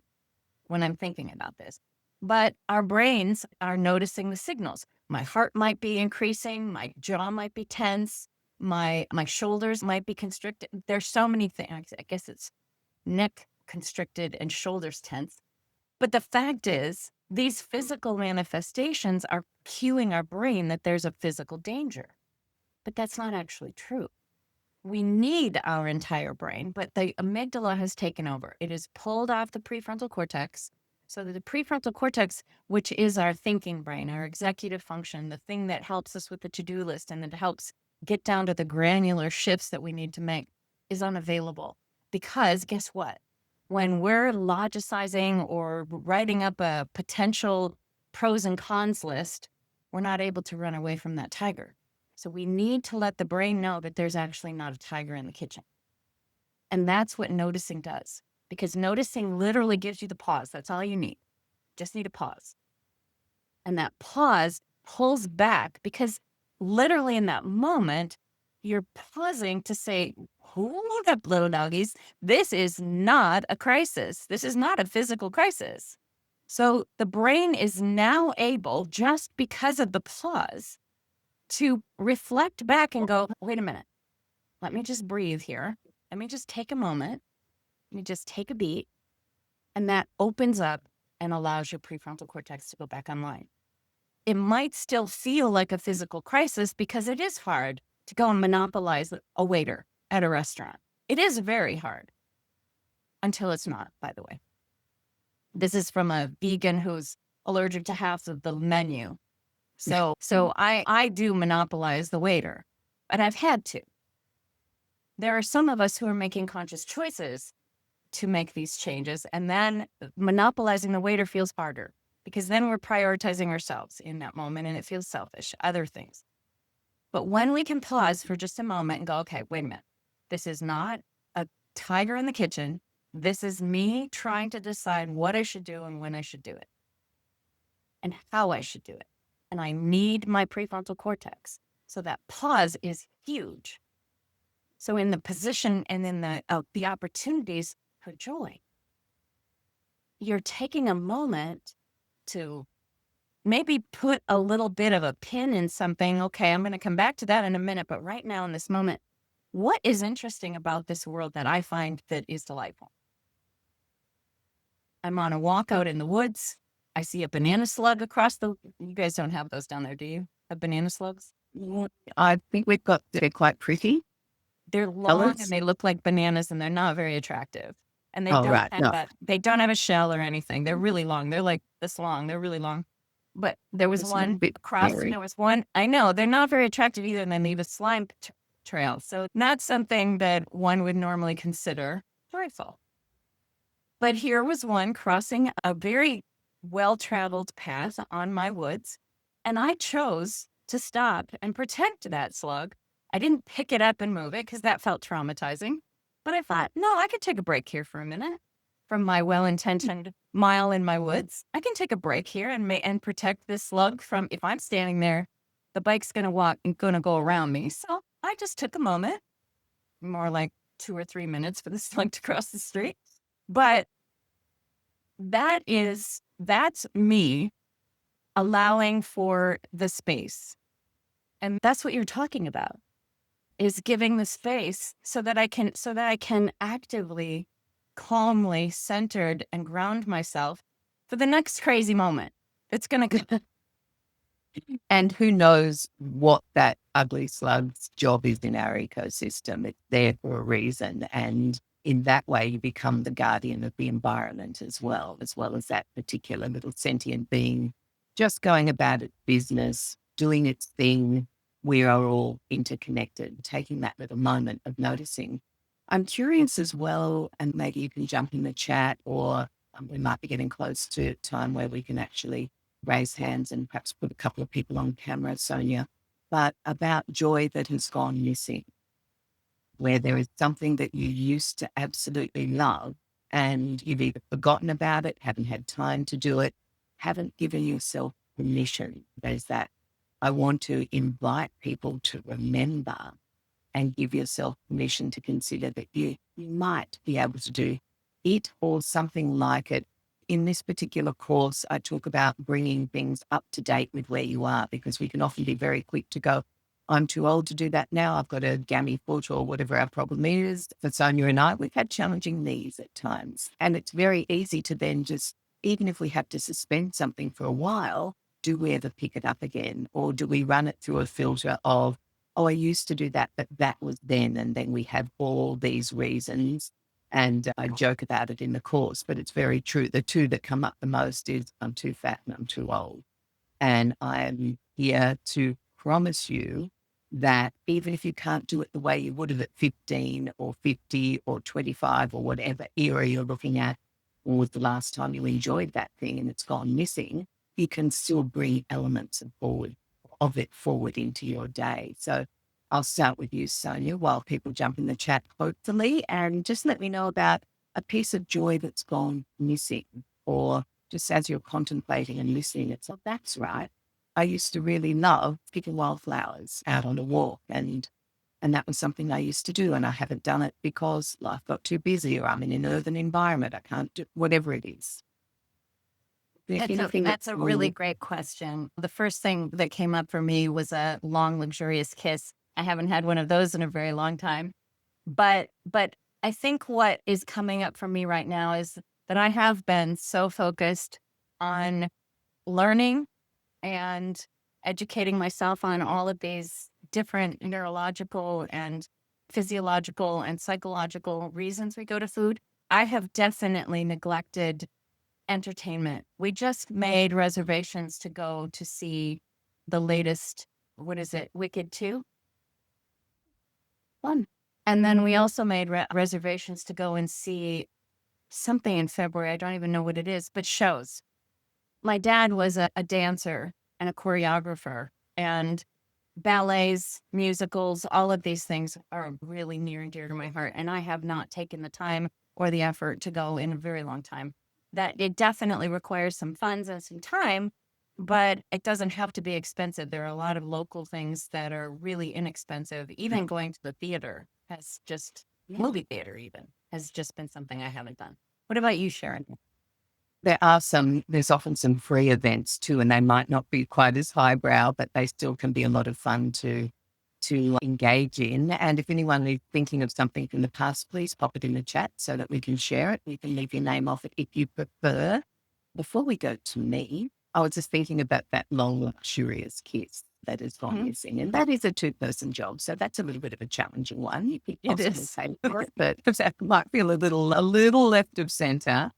when I'm thinking about this. But our brains are noticing the signals. My heart might be increasing, my jaw might be tense, my shoulders might be constricted. There's so many things. I guess it's neck constricted and shoulders tense. But the fact is, these physical manifestations are cueing our brain that there's a physical danger. But that's not actually true. We need our entire brain, but the amygdala has taken over. It is pulled off the prefrontal cortex. So that the prefrontal cortex, which is our thinking brain, our executive function, the thing that helps us with the to-do list and that helps get down to the granular shifts that we need to make, is unavailable. Because guess what? When we're logicizing or writing up a potential pros and cons list, we're not able to run away from that tiger. So we need to let the brain know that there's actually not a tiger in the kitchen. And that's what noticing does, because noticing literally gives you the pause. That's all you need. Just need a pause. And that pause pulls back because literally in that moment, you're pausing to say, hold up, little doggies. This is not a crisis. This is not a physical crisis. So the brain is now able, just because of the pause, to reflect back and go, wait a minute, let me just breathe here. Let me just take a moment. Let me just take a beat. And that opens up and allows your prefrontal cortex to go back online. It might still feel like a physical crisis because it is hard to go and monopolize a waiter at a restaurant. It is very hard until it's not, by the way. This is from a vegan who's allergic to half of the menu. So I do monopolize the waiter, but I've had to. There are some of us who are making conscious choices to make these changes, and then monopolizing the waiter feels harder because then we're prioritizing ourselves in that moment and it feels selfish, other things. But when we can pause for just a moment and go, okay, wait a minute, this is not a tiger in the kitchen. This is me trying to decide what I should do and when I should do it and how I should do it. And I need my prefrontal cortex. So that pause is huge. So in the position and in the opportunities for joy, you're taking a moment to maybe put a little bit of a pin in something. Okay, I'm going to come back to that in a minute. But right now in this moment, what is interesting about this world that I find that is delightful? I'm on a walk out in the woods. I see a banana slug across you guys don't have those down there, do you? Have banana slugs? I think they're quite pretty They're long and colors. they look like bananas and they're not very attractive. And Oh, right. No. they don't have a shell or anything. They're really long. They're like this long. They're really long. But there was It's a little one bit across, scary. there was one, I know, they're not very attractive either, and they leave a slime trail. So not something that one would normally consider joyful. But here was one crossing a very well-traveled path on my woods, and I chose to stop and protect that slug. I didn't pick it up and move it because that felt traumatizing. But I thought, no, I could take a break here for a minute from my well-intentioned mile in my woods. I can take a break here and protect this slug from, if I'm standing there, the bike's going to go around me. So I just took a moment, more like 2 or 3 minutes for the slug to cross the street. But that's me allowing for the space. And that's what you're talking about, is giving the space so that I can actively, calmly, centered and ground myself for the next crazy moment. It's going to come. And who knows what that ugly slug's job is in our ecosystem. It's there for a reason. And in that way, you become the guardian of the environment as well as that particular little sentient being just going about its business, doing its thing. We are all interconnected, taking that little moment of noticing. I'm curious as well, and maybe you can jump in the chat, or we might be getting close to time where we can actually raise hands and perhaps put a couple of people on camera, Sonja, but about joy that has gone missing, where there is something that you used to absolutely love and you've either forgotten about it, haven't had time to do it, haven't given yourself permission. There's that I want to invite people to remember and give yourself permission to consider that you might be able to do it or something like it. In this particular course, I talk about bringing things up to date with where you are, because we can often be very quick to go, I'm too old to do that now. I've got a gammy foot or whatever our problem is. For Sonia and I, we've had challenging knees at times. And it's very easy to then just, even if we have to suspend something for a while, do we ever pick it up again? Or do we run it through a filter of, oh, I used to do that, but that was then. And then we have all these reasons. And I joke about it in the course, but it's very true. The two that come up the most is I'm too fat and I'm too old. And I'm here to promise you that even if you can't do it the way you would have at 15 or 50 or 25 or whatever era you're looking at, or was the last time you enjoyed that thing and it's gone missing, you can still bring elements of it forward into your day. So I'll start with you, Sonia, while people jump in the chat, hopefully, and just let me know about a piece of joy that's gone missing, or just as you're contemplating and listening, it's like, that's right. I used to really love picking wildflowers out on a walk, and that was something I used to do, and I haven't done it because life got too busy, or I'm in an urban environment. I can't do whatever it is. That's a really great question. The first thing that came up for me was a long, luxurious kiss. I haven't had one of those in a very long time. But I think what is coming up for me right now is that I have been so focused on learning and educating myself on all of these different neurological and physiological and psychological reasons we go to food. I have definitely neglected entertainment. We just made reservations to go to see the latest, what is it, Wicked 2? Fun. And then we also made reservations to go and see something in February. I don't even know what it is, but shows. My dad was a dancer and a choreographer, and ballets, musicals, all of these things are really near and dear to my heart. And I have not taken the time or the effort to go in a very long time. That it definitely requires some funds and some time, but it doesn't have to be expensive. There are a lot of local things that are really inexpensive. Even going to the theater has just, movie theater even, has just been something I haven't done. What about you, Sharon? There's often some free events too, and they might not be quite as highbrow, but they still can be a lot of fun to engage in. And if anyone is thinking of something from the past, please pop it in the chat so that we can share it. You can leave your name off it if you prefer. Before we go to me, I was just thinking about that long, luxurious kiss that has gone missing. And that is a two-person job. So that's a little bit of a challenging one. You could possibly pay for it, but that might feel a little left of center.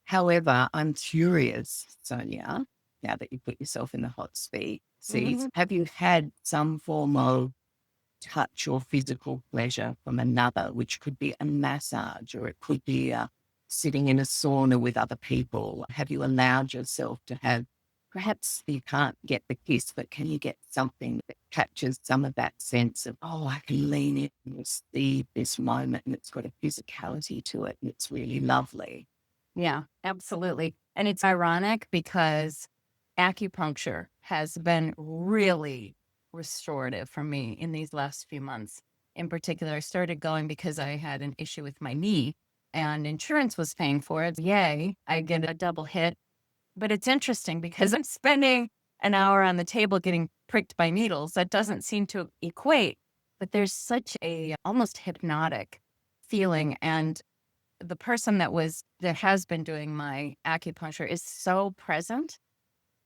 However, I'm curious, Sonia, now that you put yourself in the hot seat, have you had some form of touch or physical pleasure from another, which could be a massage, or it could be sitting in a sauna with other people? Have you allowed yourself to have, perhaps you can't get the kiss, but can you get something that captures some of that sense of, oh, I can lean in and receive this moment, and it's got a physicality to it, and it's really lovely? Yeah, absolutely. And it's ironic because acupuncture has been really restorative for me in these last few months. In particular, I started going because I had an issue with my knee and insurance was paying for it. Yay, I get a double hit. But it's interesting because I'm spending an hour on the table getting pricked by needles. That doesn't seem to equate, but there's such a almost hypnotic feeling. And the person that has been doing my acupuncture is so present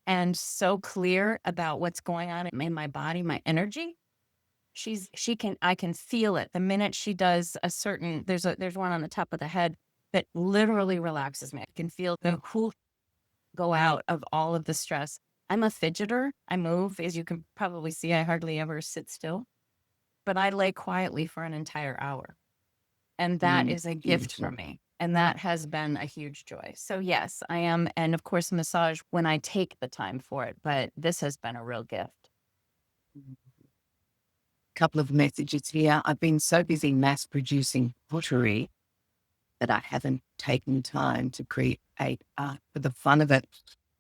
and so clear about what's going on in my body, my energy. I can feel it the minute she does there's one on the top of the head that literally relaxes me. I can feel the whole go out of all of the stress. I'm a fidgeter. I move, as you can probably see. I hardly ever sit still, but I lay quietly for an entire hour. And that is a gift for me. And that has been a huge joy. So yes, I am. And of course, massage when I take the time for it, but this has been a real gift. Couple of messages here. I've been so busy mass producing pottery that I haven't taken time to create art for the fun of it.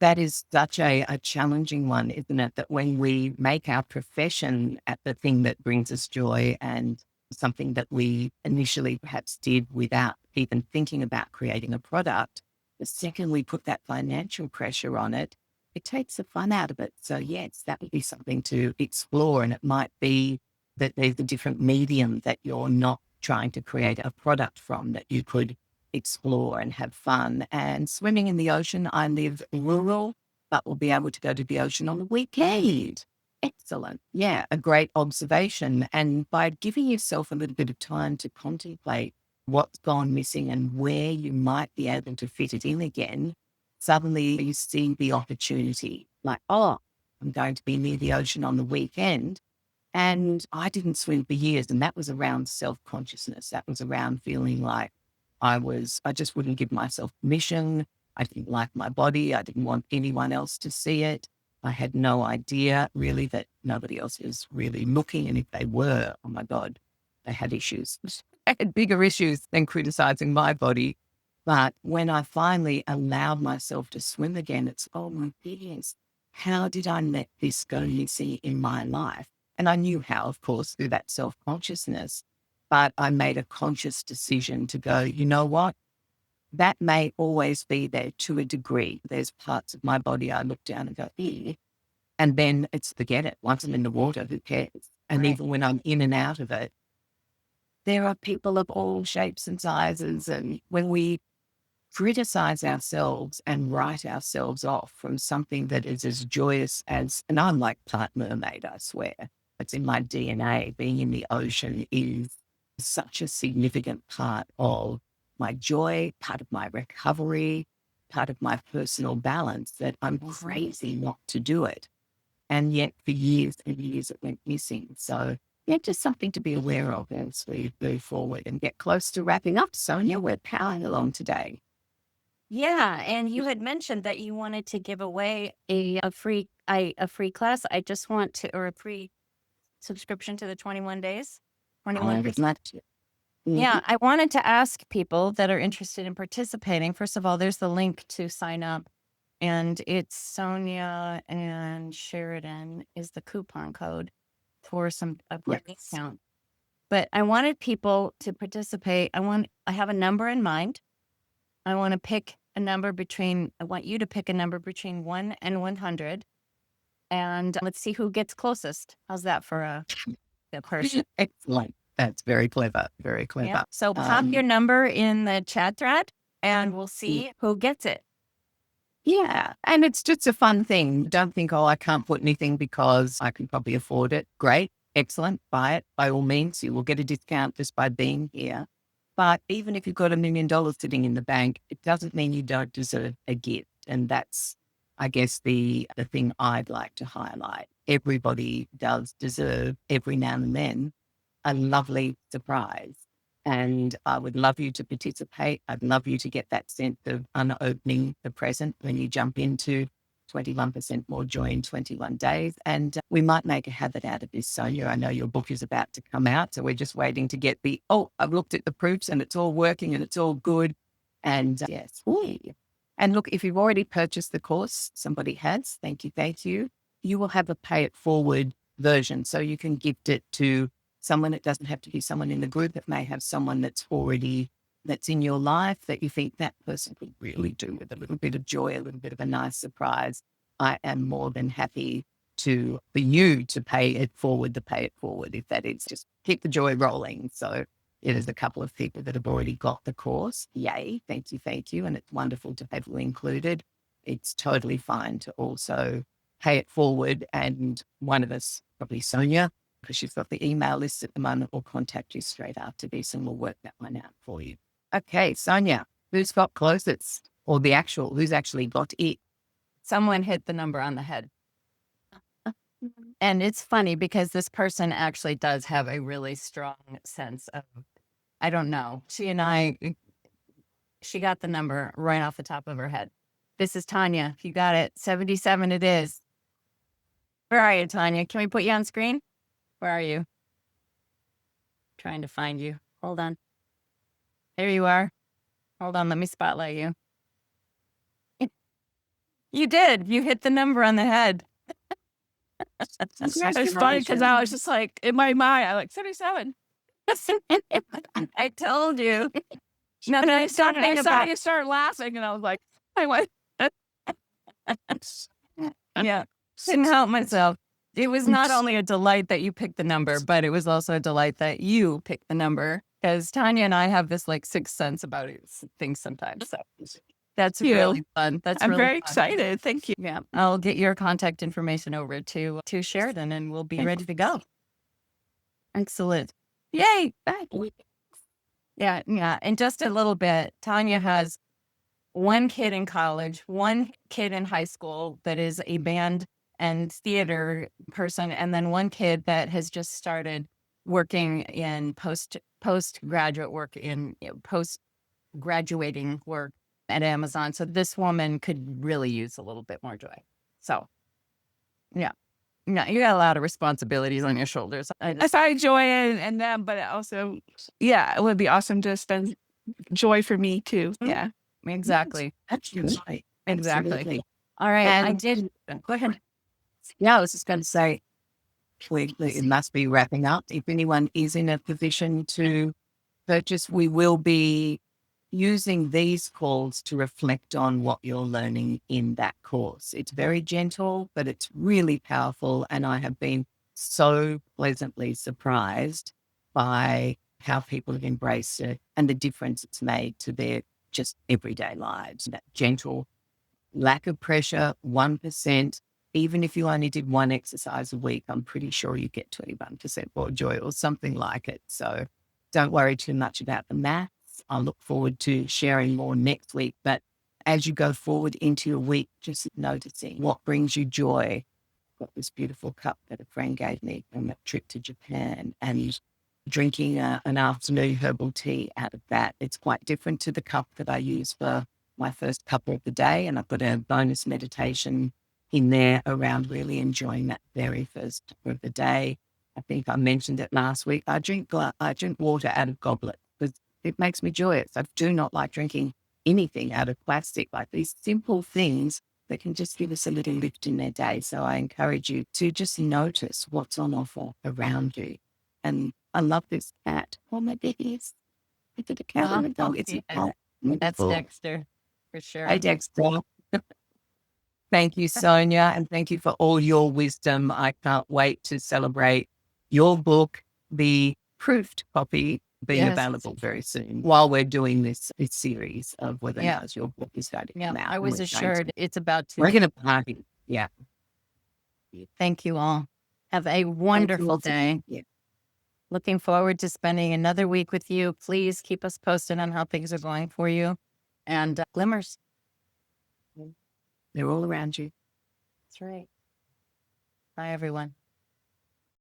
That is such a challenging one, isn't it? That when we make our profession at the thing that brings us joy and something that we initially perhaps did without even thinking about creating a product, the second we put that financial pressure on it, it takes the fun out of it. So, yes, that would be something to explore. And it might be that there's a different medium that you're not trying to create a product from that you could explore and have fun. And swimming in the ocean, I live rural, but will be able to go to the ocean on the weekend. Excellent. Yeah, a great observation. And by giving yourself a little bit of time to contemplate what's gone missing and where you might be able to fit it in again, suddenly you see the opportunity like, oh, I'm going to be near the ocean on the weekend. And I didn't swim for years. And that was around self consciousness. That was around feeling like I just wouldn't give myself permission. I didn't like my body. I didn't want anyone else to see it. I had no idea really that nobody else is really looking. And if they were, oh my God, they had issues. I had bigger issues than criticizing my body. But when I finally allowed myself to swim again, it's, oh my goodness, how did I let this go missing in my life? And I knew how, of course, through that self consciousness. But I made a conscious decision to go, you know what? That may always be there to a degree. There's parts of my body I look down and go, "Eh." And then it's forget it. Once I'm in the water, who cares? And Right. even when I'm in and out of it, there are people of all shapes and sizes. And when we criticize ourselves and write ourselves off from something that is as joyous as, and I'm like part mermaid, I swear. It's in my DNA. Being in the ocean is such a significant part of my joy, part of my recovery, part of my personal balance that I'm crazy not to do it. And yet for years and years it went missing. So yeah, just something to be aware of as we move forward and get close to wrapping up. Sonia, we're powering along today. Yeah, and you had mentioned that you wanted to give away a free class. I just want to, or a free subscription to the 21 days. I 21 would days. love to. Mhm. Yeah, I wanted to ask people that are interested in participating. First of all, there's the link to sign up, and it's Sonia and Sheridan is the coupon code for for a Yes. discount. But I wanted people to participate. I have a number in mind. I want to pick a number between, I want you to pick a number between 1 and 100. And let's see who gets closest. How's that for a person? Excellent. That's very clever. Very Yeah. clever. So pop your Um, number in the chat thread and we'll mm, see who gets it. yeah. And it's just a fun thing. Don't think, oh, I can't put anything because I can probably afford it. Great. Excellent. Buy it by all means. You will get a discount just by being here. But even if you've got $1 million sitting in the bank, it doesn't mean you don't deserve a gift. And that's, I guess, the thing I'd like to highlight. Everybody does deserve every now and then a lovely surprise. And I would love you to participate. I'd love you to get that sense of unopening the present when you jump into 21% more joy in 21 days. And we might make a habit out of this, Sonia. I know your book is about to come out. So we're just waiting to get oh, I've looked at the proofs and it's all working and it's all good. And yes. Ooh. And look, if you've already purchased the course, somebody has, thank you. You will have a pay it forward version. So you can gift it to someone. It doesn't have to be someone in the group. It may have someone that's in your life that you think that person could really do with a little bit of joy, a little bit of a nice surprise. I am more than happy for you to pay it forward, if that is just keep the joy rolling. So it is a couple of people that have already got the course. Yay. Thank you. Thank you. And it's wonderful to have you included. It's totally fine to also pay it forward. And one of us, probably Sonia, because she's got the email list at the moment, will contact you straight after this and we'll work that one out for you. Okay, Sonia, who's got closest or who's actually got it? Someone hit the number on the head. And it's funny because this person actually does have a really strong sense of, I don't know. She got the number right off the top of her head. This is Tanya. You got it. 77 it is. Where are you, Tanya? Can we put you on screen? Where are you? Trying to find you. Hold on. There you are. Hold on. Let me spotlight you. You did. You hit the number on the head. It's funny because I was just like, in my mind, I like 77. I told you. No, And then I started I thinking saw about, you start laughing, and I was like, I went. yeah, couldn't help myself. It was not only a delight that you picked the number, but it was also a delight that you picked the number, because Tanya and I have this like sixth sense about things sometimes. So that's Thank you. really fun. That's I'm really very fun. excited. Thank you. Yeah, I'll get your contact information over to Sheridan, and we'll be ready to go. Excellent. Yay. Yeah, yeah. In just a little bit, Tanya has one kid in college, one kid in high school that is a band and theater person, and then one kid that has just started working in postgraduate work in post graduating work at Amazon. So this woman could really use a little bit more joy. So yeah. No, you got a lot of responsibilities on your shoulders. I find joy in them, but also, yeah, it would be awesome to spend joy for me too. Yeah. Exactly. Absolutely. Exactly. Absolutely. All right. I And did. Go ahead. yeah, I was just going to say, it must be wrapping up. If anyone is in a position to purchase, we will be using these calls to reflect on what you're learning in that course. It's very gentle, but it's really powerful. And I have been so pleasantly surprised by how people have embraced it and the difference it's made to their just everyday lives. That gentle lack of pressure, 1%. Even if you only did one exercise a week, I'm pretty sure you get 21% more joy or something like it. So don't worry too much about the maths. I look forward to sharing more next week. But as you go forward into your week, just noticing what brings you joy. I've got this beautiful cup that a friend gave me from a trip to Japan, and drinking an afternoon herbal tea out of that. It's quite different to the cup that I use for my first cup of the day. And I've got a bonus meditation in there around really enjoying that very first cup of the day. I think I mentioned it last week. I drink water out of goblets because it makes me joyous. I do not like drinking anything out of plastic, like these simple things that can just give us a little lift in their day. So I encourage you to just notice what's on offer around you. And I love this cat. Oh my goodness. Is it a cat or a dog? It's a cat. That's Wonderful. Dexter, for sure. Hey, Dexter. Thank you, Sonja, and thank you for all your wisdom. I can't wait to celebrate your book, the proofed copy, being Yes. available very soon while we're doing this series of webinars. Your book is going to Yeah, come out. I and was we're going assured it's about we're to. going to party. Yeah. Thank you all. Have a wonderful day. Yeah. Looking forward to spending another week with you. Please keep us posted on how things are going for you. And glimmers. They're all around you. That's right. Bye, everyone.